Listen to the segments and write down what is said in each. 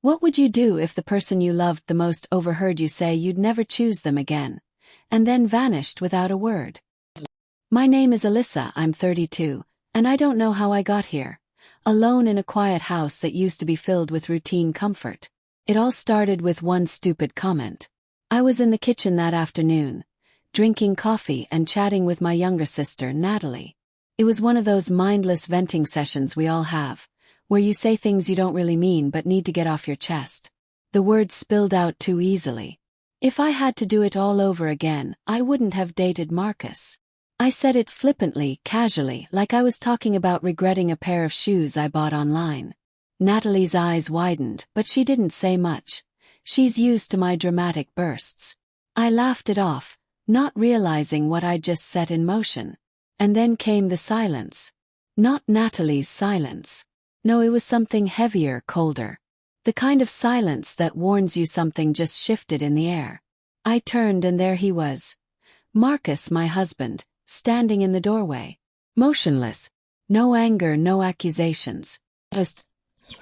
What would you do if the person you loved the most overheard you say you'd never choose them again, and then vanished without a word? My name is Alyssa, I'm 32, and I don't know how I got here, alone in a quiet house that used to be filled with routine comfort. It all started with one stupid comment. I was in the kitchen that afternoon, drinking coffee and chatting with my younger sister, Natalie. It was one of those mindless venting sessions we all have, where you say things you don't really mean but need to get off your chest. The words spilled out too easily. If I had to do it all over again, I wouldn't have dated Marcus. I said it flippantly, casually, like I was talking about regretting a pair of shoes I bought online. Natalie's eyes widened, but she didn't say much. She's used to my dramatic bursts. I laughed it off, not realizing what I'd just set in motion. And then came the silence. Not Natalie's silence. No, it was something heavier, colder. The kind of silence that warns you something just shifted in the air. I turned and there he was. Marcus, my husband, standing in the doorway. Motionless. No anger, no accusations. Just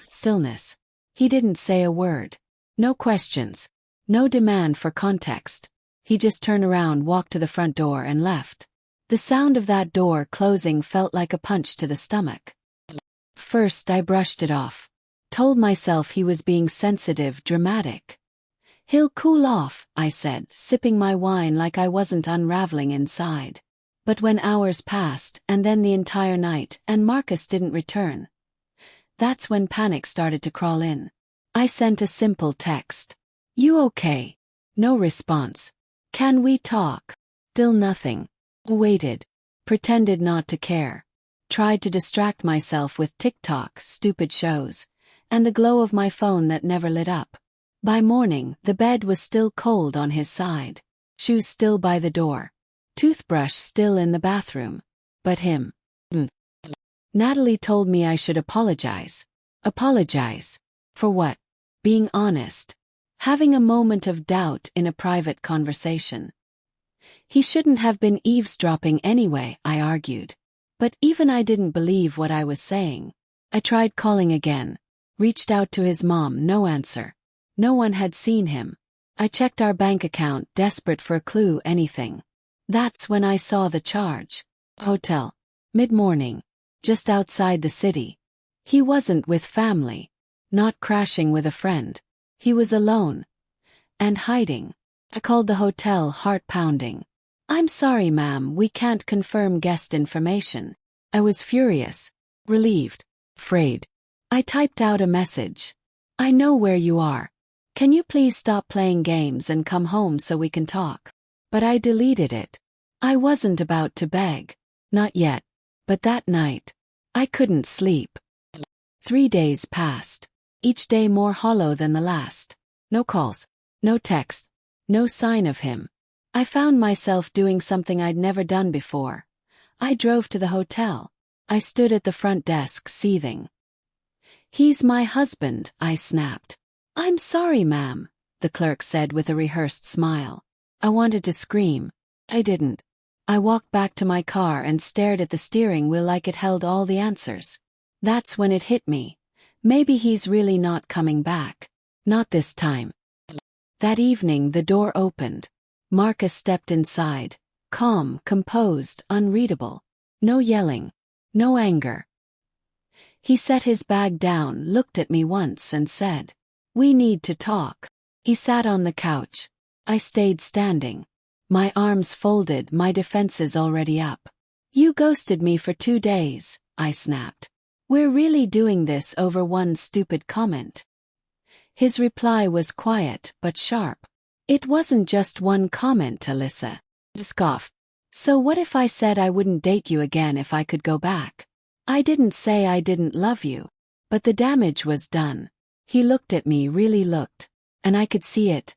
stillness. He didn't say a word. No questions. No demand for context. He just turned around, walked to the front door and left. The sound of that door closing felt like a punch to the stomach. First I brushed it off. Told myself he was being sensitive, dramatic. He'll cool off, I said, sipping my wine like I wasn't unraveling inside. But when hours passed, and then the entire night, and Marcus didn't return, that's when panic started to crawl in. I sent a simple text. You okay? No response. Can we talk? Still nothing. Waited. Pretended not to care. Tried to distract myself with TikTok, stupid shows, and the glow of my phone that never lit up. By morning, the bed was still cold on his side. Shoes still by the door. Toothbrush still in the bathroom. But him. Natalie told me I should apologize. Apologize. For what? Being honest. Having a moment of doubt in a private conversation. He shouldn't have been eavesdropping anyway, I argued. But even I didn't believe what I was saying. I tried calling again. Reached out to his mom, no answer. No one had seen him. I checked our bank account, desperate for a clue, anything. That's when I saw the charge. Hotel. Mid-morning. Just outside the city. He wasn't with family. Not crashing with a friend. He was alone. And hiding. I called the hotel, heart pounding. I'm sorry, ma'am, we can't confirm guest information. I was furious. Relieved. Afraid. I typed out a message. I know where you are. Can you please stop playing games and come home so we can talk? But I deleted it. I wasn't about to beg. Not yet. But that night, I couldn't sleep. 3 days passed. Each day more hollow than the last. No calls. No text. No sign of him. I found myself doing something I'd never done before. I drove to the hotel. I stood at the front desk, seething. He's my husband, I snapped. I'm sorry, ma'am, the clerk said with a rehearsed smile. I wanted to scream. I didn't. I walked back to my car and stared at the steering wheel like it held all the answers. That's when it hit me. Maybe he's really not coming back. Not this time. That evening the door opened. Marcus stepped inside. Calm, composed, unreadable. No yelling. No anger. He set his bag down, looked at me once and said, "We need to talk." He sat on the couch. I stayed standing. My arms folded, my defenses already up. You ghosted me for 2 days, I snapped. We're really doing this over one stupid comment. His reply was quiet but sharp. It wasn't just one comment, Alyssa. Scoff. So what if I said I wouldn't date you again if I could go back? I didn't say I didn't love you. But the damage was done. He looked at me, really looked. And I could see it.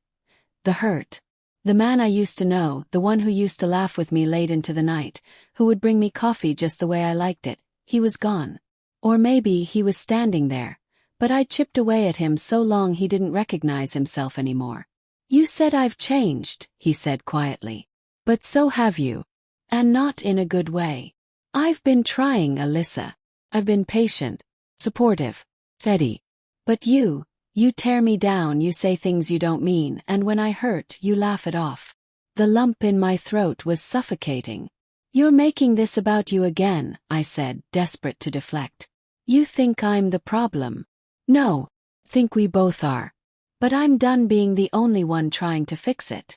The hurt. The man I used to know, the one who used to laugh with me late into the night, who would bring me coffee just the way I liked it, he was gone. Or maybe he was standing there, but I'd chipped away at him so long he didn't recognize himself anymore. You said I've changed, he said quietly. But so have you. And not in a good way. I've been trying, Alyssa. I've been patient, supportive, steady. But you You tear me down, you say things you don't mean, and when I hurt, you laugh it off. The lump in my throat was suffocating. You're making this about you again, I said, desperate to deflect. You think I'm the problem? No, think we both are. But I'm done being the only one trying to fix it.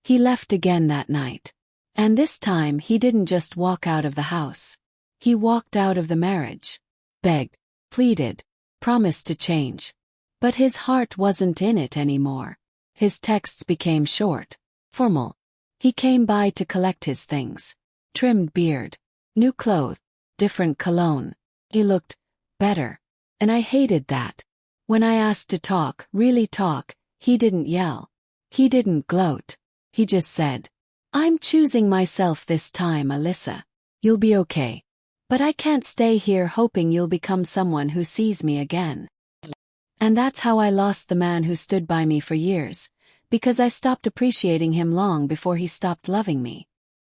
He left again that night. And this time he didn't just walk out of the house. He walked out of the marriage. Begged, pleaded, promised to change. But his heart wasn't in it anymore. His texts became short, formal. He came by to collect his things. Trimmed beard, new clothes, different cologne. He looked better. And I hated that. When I asked to talk, really talk, he didn't yell. He didn't gloat. He just said, I'm choosing myself this time, Alyssa. You'll be okay. But I can't stay here hoping you'll become someone who sees me again. And that's how I lost the man who stood by me for years, because I stopped appreciating him long before he stopped loving me.